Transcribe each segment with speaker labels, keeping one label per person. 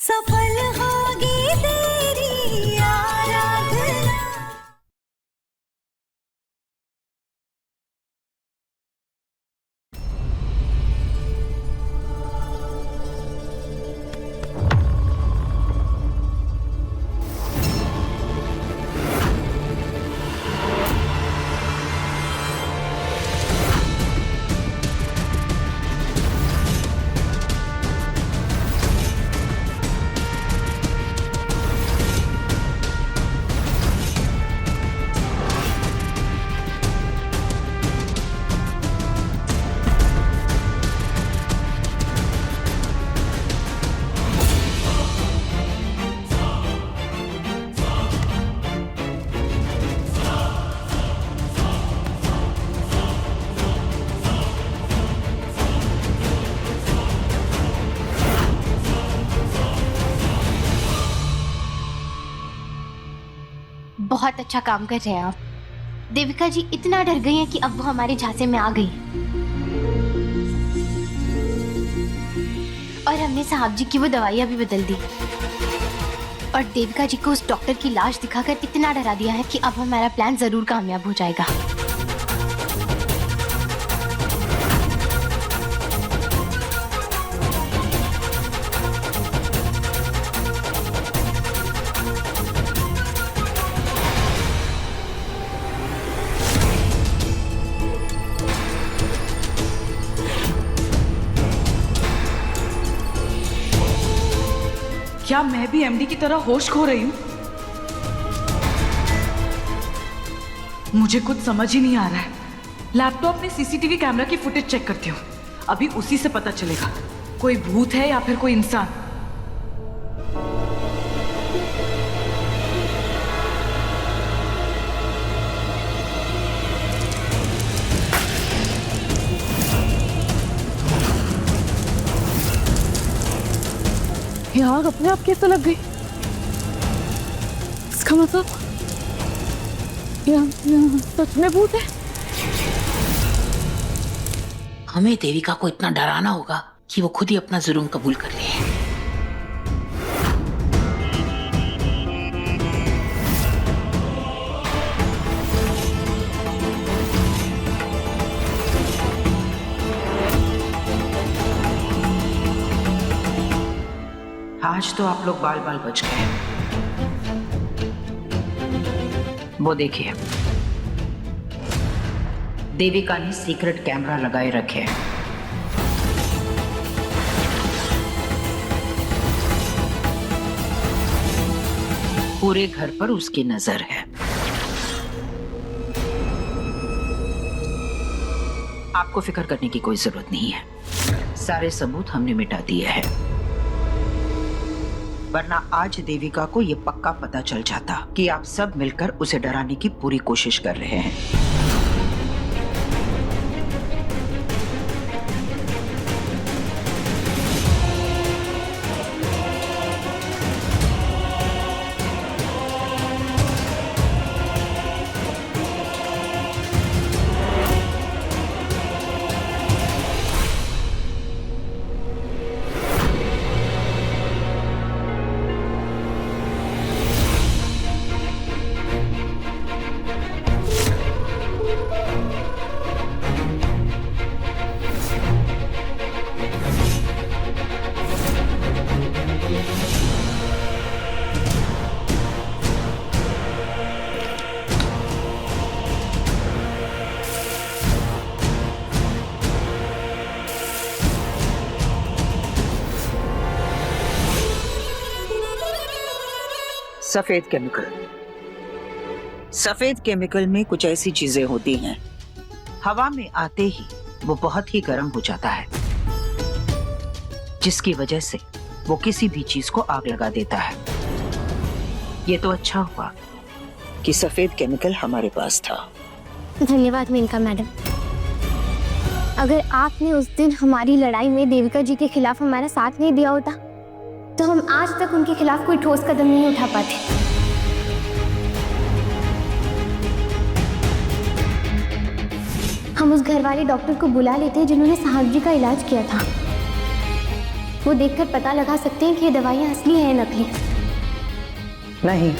Speaker 1: सफल होगी तेरी आराधना।
Speaker 2: बहुत अच्छा काम कर रहे हैं आप। देविका जी इतना डर गई हैं कि अब वो हमारे झांसे में आ गई और हमने साहब जी की वो दवाइयाँ भी बदल दी और देविका जी को उस डॉक्टर की लाश दिखाकर इतना डरा दिया है कि अब हमारा प्लान जरूर कामयाब हो जाएगा।
Speaker 3: क्या मैं भी एमडी की तरह होश खो रही हूँ? मुझे कुछ समझ ही नहीं आ रहा है। लैपटॉप में सीसीटीवी कैमरा की फुटेज चेक करती हूँ, अभी उसी से पता चलेगा कोई भूत है या फिर कोई इंसान।
Speaker 4: आग अपने आप कैसे लग गई? इसका मतलब यहाँ सच में भूत है।
Speaker 5: हमें देविका को इतना डराना होगा कि वो खुद ही अपना जुर्म कबूल कर ले। आज तो आप लोग बाल बाल बच गए। वो देखिए, देविका ने सीक्रेट कैमरा लगाए रखे हैं। पूरे घर पर उसकी नजर है। आपको फिक्र करने की कोई जरूरत नहीं है, सारे सबूत हमने मिटा दिए हैं। वरना आज देविका को यह पक्का पता चल जाता कि आप सब मिलकर उसे डराने की पूरी कोशिश कर रहे हैं। सफेद केमिकल में कुछ ऐसी चीजें होती हैं, हवा में आते ही वो बहुत ही गर्म हो जाता है, जिसकी वजह से वो किसी भी चीज को आग लगा देता है। ये तो अच्छा हुआ कि सफेद केमिकल हमारे पास था।
Speaker 6: धन्यवाद मेनका मैडम। अगर आपने उस दिन हमारी लड़ाई में देविका जी के खिलाफ हमारा साथ नहीं दिया होता तो हम आज तक उनके खिलाफ कोई ठोस कदम नहीं उठा पाते। हम उस घर वाले डॉक्टर को बुला लेते जिन्होंने साहब जी का इलाज किया था। वो देखकर पता लगा सकते हैं कि ये दवाइयाँ असली हैं या नकली।
Speaker 5: नहीं,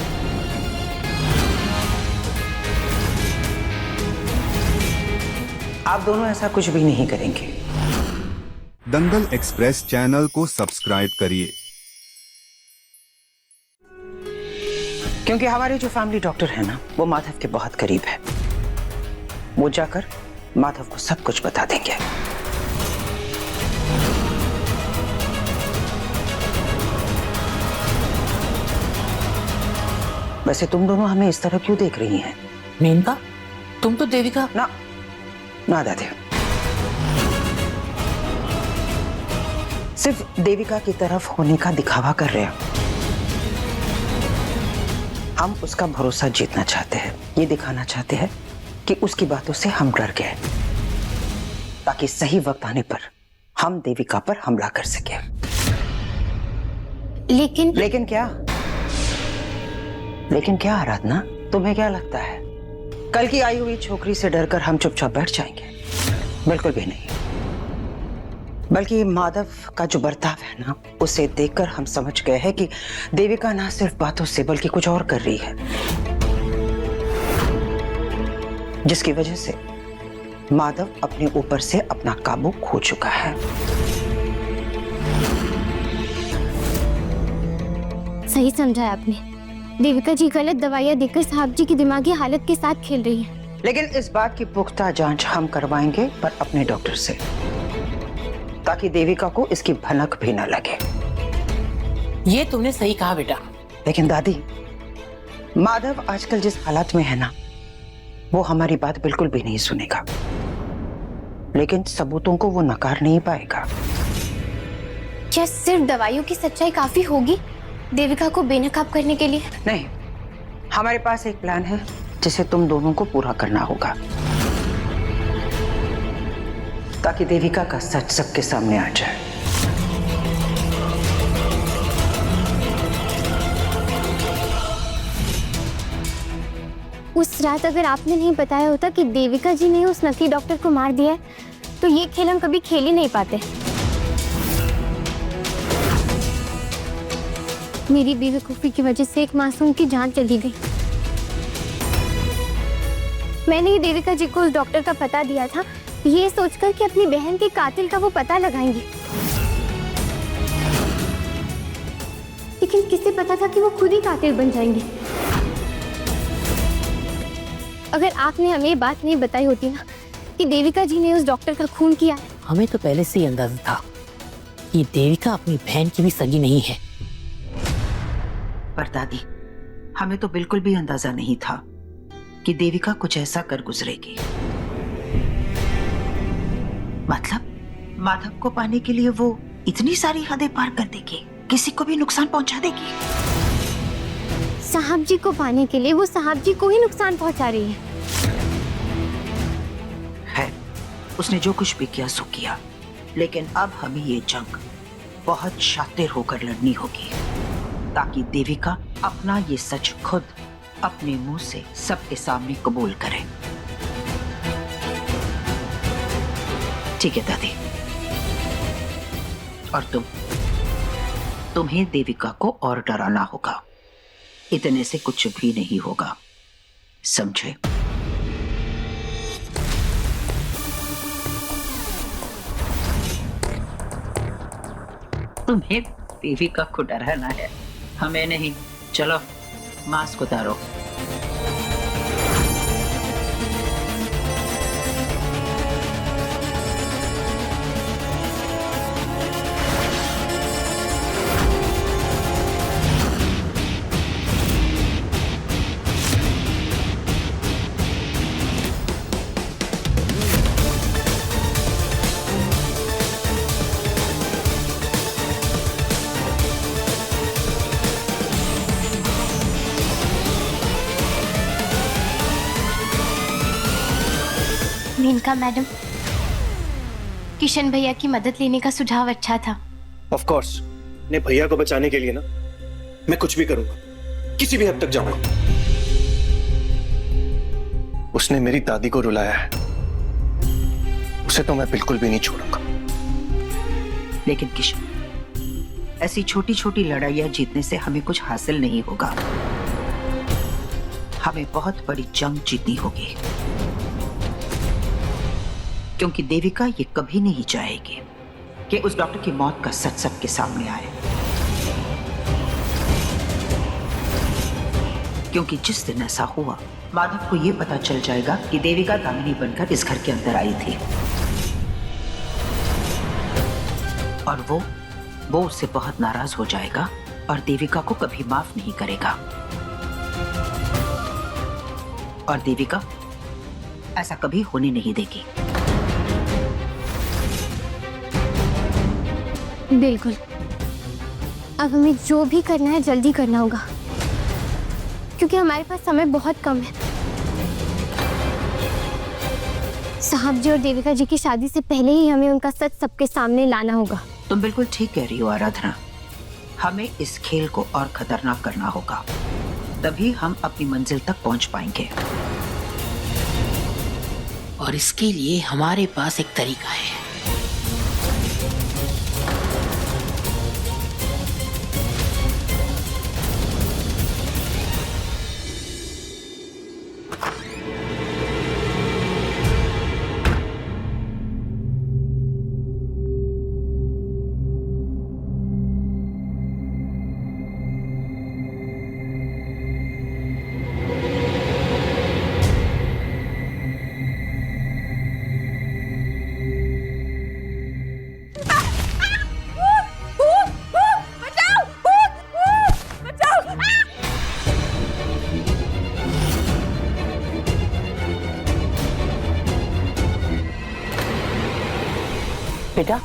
Speaker 5: आप दोनों ऐसा कुछ भी नहीं करेंगे।
Speaker 7: दंगल एक्सप्रेस चैनल को सब्सक्राइब करिए,
Speaker 5: क्योंकि हमारे जो फैमिली डॉक्टर है ना, वो माधव के बहुत करीब है। वो जाकर माधव को सब कुछ बता देंगे। वैसे तुम दोनों हमें इस तरह क्यों देख रही हैं?
Speaker 8: मेनका, तुम तो देविका।
Speaker 5: ना दादी, सिर्फ देविका की तरफ होने का दिखावा कर रहे हैं। हम उसका भरोसा जीतना चाहते हैं, ये दिखाना चाहते हैं कि उसकी बातों से हम डर गए, ताकि सही वक्त आने पर हम देविका पर हमला कर सके। लेकिन क्या आराधना, तुम्हें क्या लगता है कल की आई हुई छोकरी से डरकर हम चुपचाप बैठ जाएंगे? बिल्कुल भी नहीं। बल्कि माधव का जो बर्ताव है ना, उसे देखकर हम समझ गए हैं कि देविका ना सिर्फ बातों से बल्कि कुछ और कर रही है, जिसकी वजह से माधव अपने ऊपर से अपना काबू खो चुका है।
Speaker 6: सही समझा है आपने। देविका जी गलत दवाइयाँ देकर साहब जी की दिमागी हालत के साथ खेल रही है।
Speaker 5: लेकिन इस बात की पुख्ता जांच हम करवाएंगे, पर अपने डॉक्टर से, ताकि देविका को इसकी भनक भी न लगे।
Speaker 8: ये तुमने सही कहा बेटा।
Speaker 5: लेकिन दादी, माधव आजकल जिस हालत में है ना, वो हमारी बात बिल्कुल भी नहीं सुनेगा। लेकिन सबूतों को वो नकार नहीं पाएगा।
Speaker 6: क्या सिर्फ दवाइयों की सच्चाई काफी होगी देविका को बेनकाब करने के लिए?
Speaker 5: नहीं, हमारे पास एक प्लान है जिसे तुम दोनों को पूरा करना होगा, ताकि देविका का सच सबके सामने आ जाए।
Speaker 6: उस रात अगर आपने नहीं बताया होता कि देविका जी ने उस नकली डॉक्टर को मार दिया है, तो ये खेल हम कभी खेल ही नहीं पाते। मेरी बेवकूफी की वजह से एक मासूम की जान चली गई। मैंने ही देविका जी को उस डॉक्टर का पता दिया था, ये सोचकर कि अपनी बहन के कातिल का वो पता लगाएंगे। लेकिन किसे पता था कि वो खुद ही कातिल बन जाएंगे। अगर आपने हमें ये बात नहीं बताई होती ना कि देविका जी ने उस डॉक्टर का खून किया है।
Speaker 8: हमें तो पहले से ही अंदाजा था कि देविका अपनी बहन की भी सगी नहीं है।
Speaker 5: पर दादी, हमें तो बिल्कुल भी अंदाजा नहीं था कि देविका कुछ ऐसा कर गुजरेगी। मतलब माधव को पाने के लिए वो इतनी सारी हदें पार कर देगी, किसी को भी नुकसान पहुंचा देगी।
Speaker 6: साहब जी को पाने के लिए वो साहब जी को ही नुकसान पहुंचा रही
Speaker 5: है। उसने जो कुछ भी किया सो किया, लेकिन अब हमें ये जंग बहुत शातिर होकर लड़नी होगी, ताकि देविका अपना ये सच खुद अपने मुंह से सबके सामने कबूल करे। ठीक है दादी। और तुम्हें देविका को और डराना होगा। इतने से कुछ भी नहीं होगा, समझे? तुम्हें देविका को डराना है, हमें नहीं। चलो मास्क उतारो।
Speaker 2: मेनका मैडम, किशन भैया की मदद लेने का सुझाव अच्छा था।
Speaker 9: ऑफ कोर्स, ने भैया को बचाने के लिए ना मैं कुछ भी करूंगा, किसी भी हद तक जाऊंगा। उसने मेरी दादी को रुलाया है, उसे तो मैं बिल्कुल भी नहीं छोड़ूंगा।
Speaker 5: लेकिन किशन, ऐसी छोटी छोटी लड़ाइयां जीतने से हमें कुछ हासिल नहीं होगा। हमें बहुत बड़ी जंग जीतनी होगी, क्योंकि देविका ये कभी नहीं चाहेगी कि उस डॉक्टर की मौत का सच सबके सामने आए। क्योंकि जिस दिन ऐसा हुआ, माधव को यह पता चल जाएगा कि देविका दामिनी बनकर इस घर के अंदर आई थी, और वो उससे बहुत नाराज हो जाएगा और देविका को कभी माफ नहीं करेगा। और देविका ऐसा कभी होने नहीं देगी।
Speaker 6: बिल्कुल। अब हमें जो भी करना है जल्दी करना होगा, क्योंकि हमारे पास समय बहुत कम है। साहब जी और देविका जी की शादी से पहले ही हमें उनका सच सबके सामने लाना होगा।
Speaker 5: तुम बिल्कुल ठीक कह रही हो आराधना। हमें इस खेल को और खतरनाक करना होगा, तभी हम अपनी मंजिल तक पहुंच पाएंगे।
Speaker 8: और इसके लिए हमारे पास एक तरीका है। बेटा,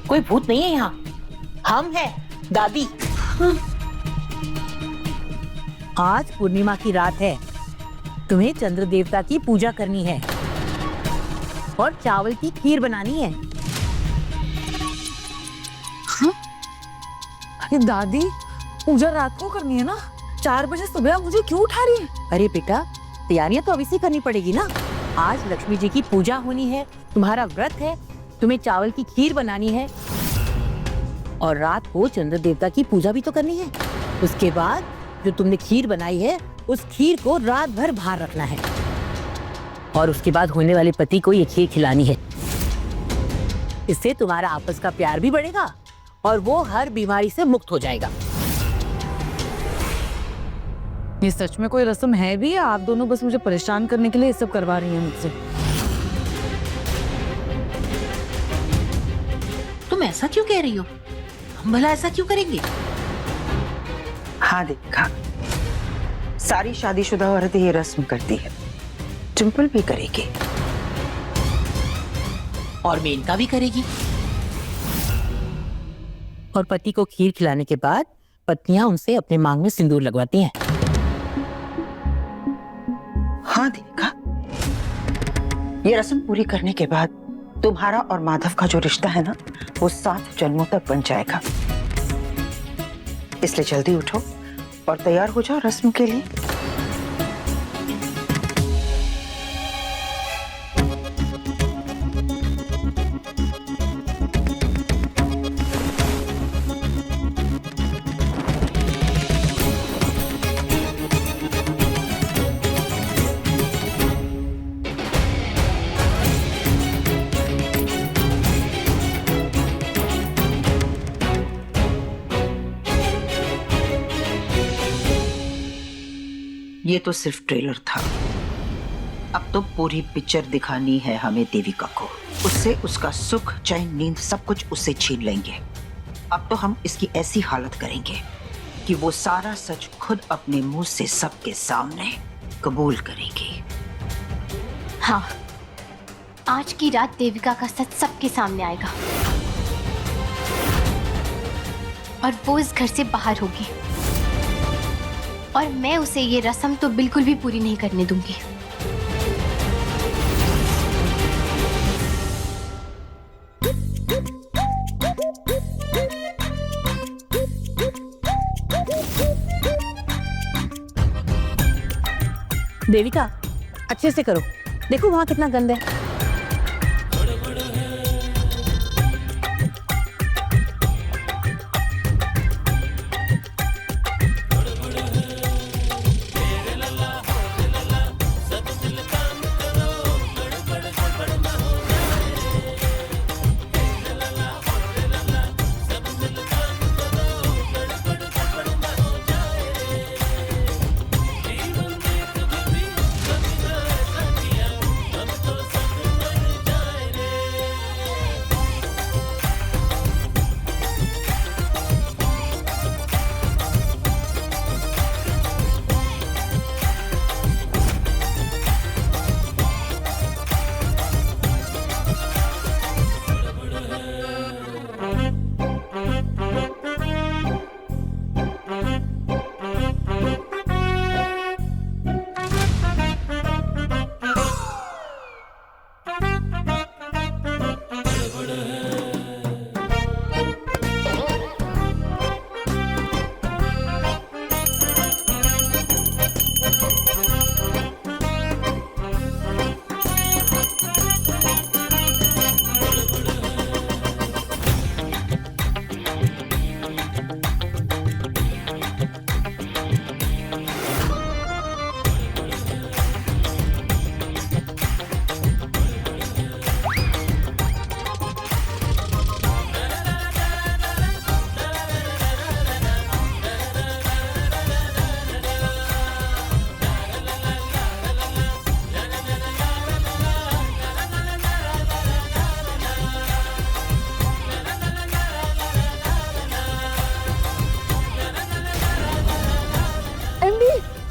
Speaker 8: कोई भूत नहीं है यहाँ, हम हैं दादी।
Speaker 10: आज पूर्णिमा की रात है, तुम्हें चंद्र देवता की पूजा करनी है और चावल की खीर बनानी है।
Speaker 4: हाँ? अरे दादी, पूजा रात को करनी है ना? 4 बजे सुबह मुझे क्यों उठा रही है?
Speaker 10: अरे बेटा, तैयारियां तो अभी से करनी पड़ेगी ना। आज लक्ष्मी जी की पूजा होनी है, तुम्हारा व्रत है, तुम्हें चावल की खीर बनानी है और रात को चंद्र देवता की पूजा भी तो करनी है। उसके बाद जो तुमने खीर बनाई है, उस खीर को रात भर बाहर रखना है और उसके बाद होने वाले पति को ये खीर खिलानी है। इससे तुम्हारा आपस का प्यार भी बढ़ेगा और वो हर बीमारी से मुक्त हो जाएगा।
Speaker 4: ये सच में कोई रस्म है भी या आप दोनों बस मुझे परेशान करने के लिए ये सब करवा रही हैं मुझसे?
Speaker 8: तुम ऐसा क्यों कह रही हो? हम भला ऐसा क्यों करेंगे?
Speaker 5: हाँ देखा, सारी शादीशुदा औरतें ये रस्म करती है, डिंपल भी करेगी
Speaker 8: और मेनका भी करेगी।
Speaker 10: और पति को खीर खिलाने के बाद पत्नियां उनसे अपने मांग में सिंदूर लगवाती हैं।
Speaker 5: हाँ देखा, ये रस्म पूरी करने के बाद तुम्हारा और माधव का जो रिश्ता है ना, वो 7 जन्मों तक बन जाएगा। इसलिए जल्दी उठो और तैयार हो जाओ रस्म के लिए। ये तो सिर्फ ट्रेलर था, अब तो पूरी पिक्चर दिखानी है हमें देविका को। उससे उसका सुख, चैन, नींद सब कुछ उससे छीन लेंगे। अब तो हम इसकी ऐसी हालत करेंगे कि वो सारा सच खुद अपने मुंह से सबके सामने कबूल करेगी।
Speaker 2: हाँ, आज की रात देविका का सच सबके सामने आएगा और वो इस घर से बाहर होगी और मैं उसे ये रस्म तो बिल्कुल भी पूरी नहीं करने दूंगी।
Speaker 10: देविका, अच्छे से करो, देखो वहां कितना गंद है।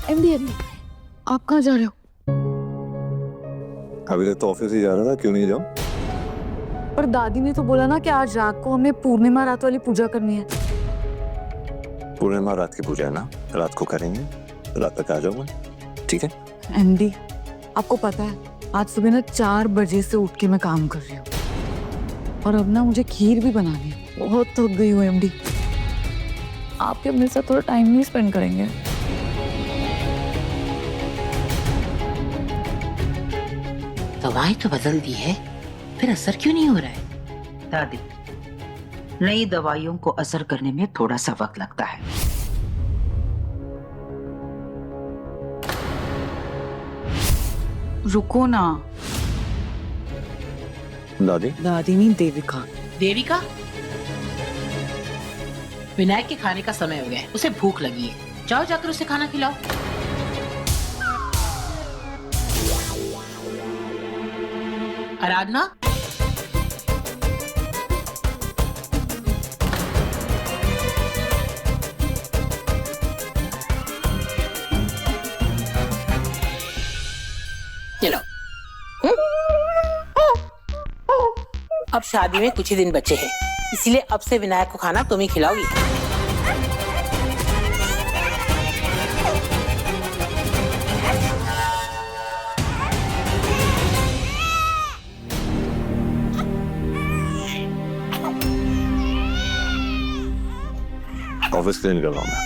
Speaker 4: एमडी आप कहाँ जा रहे हो?
Speaker 11: अभी तक तो ऑफिस ही जा रहा था, क्यों नहीं जाऊं?
Speaker 4: पर दादी ने तो बोला ना कि आज रात को हमें पूर्णिमा रात वाली पूजा करनी है।
Speaker 11: पूर्णिमा रात की पूजा है ना, रात को करेंगे, रात तक आ जाऊंगा, ठीक है?
Speaker 4: एमडी आपको पता है आज सुबह ना 4 बजे से उठ के मैं काम कर रही हूँ और अब ना मुझे खीर भी बनानी है। बहुत थक गई हूँ एमडी। आपके मेरे साथ थोड़ा टाइम नहीं स्पेंड करेंगे?
Speaker 8: दवाई तो बदल दी है, फिर असर क्यों नहीं हो रहा है?
Speaker 5: दादी, नई दवाइयों को असर करने में थोड़ा सा वक्त लगता है।
Speaker 3: रुको ना।
Speaker 11: दादी?
Speaker 4: दादी नहीं, देविका।
Speaker 8: देविका? विनायक के खाने का समय हो गया है, उसे भूख लगी है, जाओ जाकर उसे खाना खिलाओ। आराधना? चलो। अब शादी में कुछ ही दिन बचे हैं, इसलिए अब से विनायक को खाना तुम ही खिलाओगी।
Speaker 11: ऑफिस के लिए निकल रहा हूं मैं।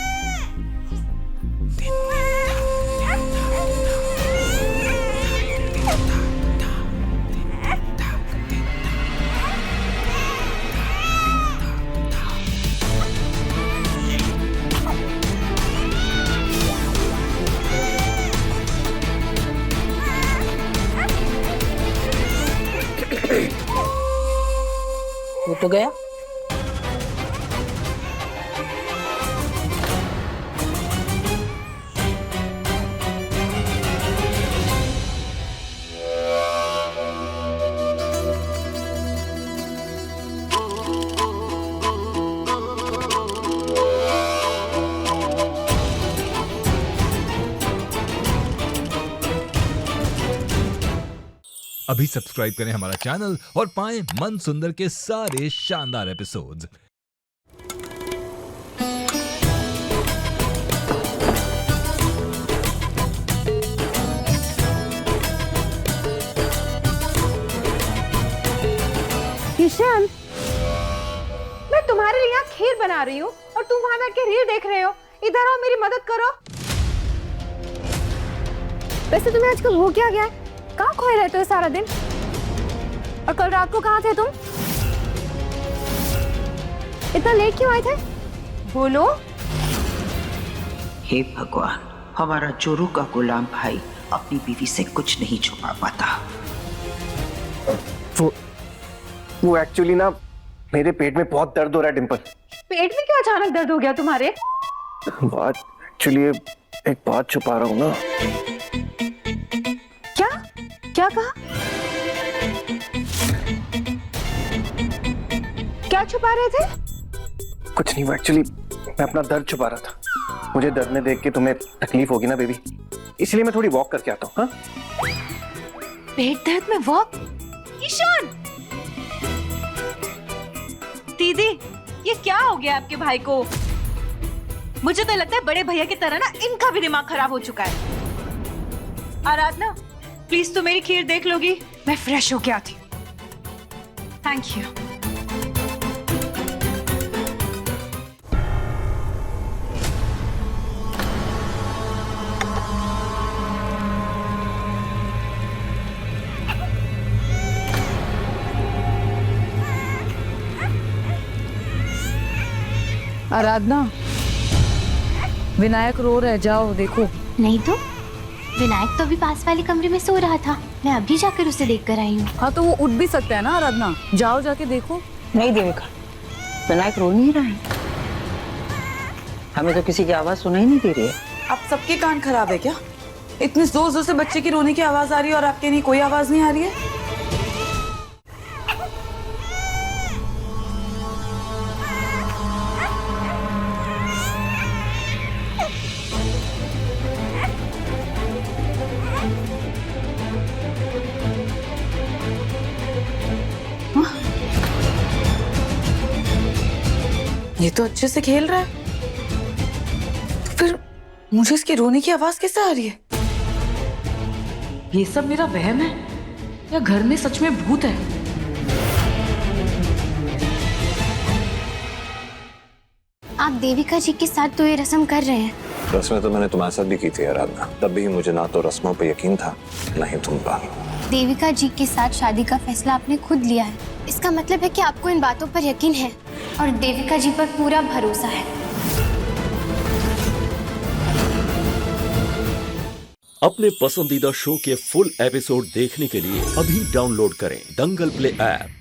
Speaker 8: वो तो गया।
Speaker 12: अभी सब्सक्राइब करें हमारा चैनल और पाएं मन सुंदर के सारे शानदार एपिसोड्स।
Speaker 6: किशन, मैं तुम्हारे लिए यहाँ खीर बना रही हूँ और तुम वहां बैठ के रील देख रहे हो। इधर आओ, मेरी मदद करो। वैसे तुम्हें आजकल हो क्या गया है? कहाँ खोए रहते हो सारा दिन? और कल रात को कहाँ थे तुम? इतना लेट क्यों आए थे? बोलो।
Speaker 5: हे भगवान, हमारा जोरू का गुलाम भाई अपनी बीवी से कुछ नहीं छुपा पाता।
Speaker 9: वो एक्चुअली ना मेरे पेट में बहुत दर्द हो रहा है डिंपल।
Speaker 6: पेट में क्यों अचानक दर्द हो गया तुम्हारे?
Speaker 9: बात एक्चुअली एक बात छुपा रहा हूँ ना।
Speaker 6: क्या क्या कहा? क्या छुपा रहे थे?
Speaker 9: कुछ नहीं, वो एक्चुअली मैं अपना दर्द छुपा रहा था। मुझे दर्द में देख के तुम्हें तकलीफ होगी ना बेबी, इसलिए मैं थोड़ी वॉक करके आता हूँ। हाँ?
Speaker 3: पेट दर्द में वॉक? ईशान! दीदी, ये क्या हो गया आपके भाई को? मुझे तो लगता है बड़े भैया की तरह ना इनका भी दिमाग खराब हो चुका है। आराधना, प्लीज तो मेरी खीर देख लोगी? मैं फ्रेश होके आती हूँ। Thank you.
Speaker 4: आराधना, विनायक रो रहा है, जाओ देखो।
Speaker 2: नहीं तो विनायक तो अभी पास वाले कमरे में सो रहा था, मैं अभी जाकर उसे देख कर आई हूँ।
Speaker 4: हाँ तो वो उठ भी सकता है ना आराधना, जाओ जाके देखो।
Speaker 5: नहीं देविका, विनायक रो नहीं रहा है, हमें तो किसी की आवाज सुनाई नहीं दे रही है।
Speaker 3: आप सबके कान खराब है क्या? इतनी जोर जोर से बच्चे की रोने की आवाज आ रही है और आपके नहीं कोई आवाज नहीं आ रही है?
Speaker 4: तो अच्छे से खेल रहा है, तो फिर मुझे इसके रोने की आवाज कैसे आ रही है? ये सब मेरा वहम है या घर में सच में भूत है?
Speaker 6: आप देविका जी के साथ तो ये रस्म कर रहे हैं।
Speaker 11: रस्में तो मैंने तुम्हारे साथ भी की थी आराधना, तब भी मुझे ना तो रस्मों पे यकीन था ना ही तुम पर।
Speaker 6: देविका जी के साथ शादी का फैसला आपने खुद लिया है, इसका मतलब है कि आपको इन बातों पर यकीन है और देविका जी पर पूरा भरोसा है।
Speaker 13: अपने पसंदीदा शो के फुल एपिसोड देखने के लिए अभी डाउनलोड करें दंगल प्ले ऐप।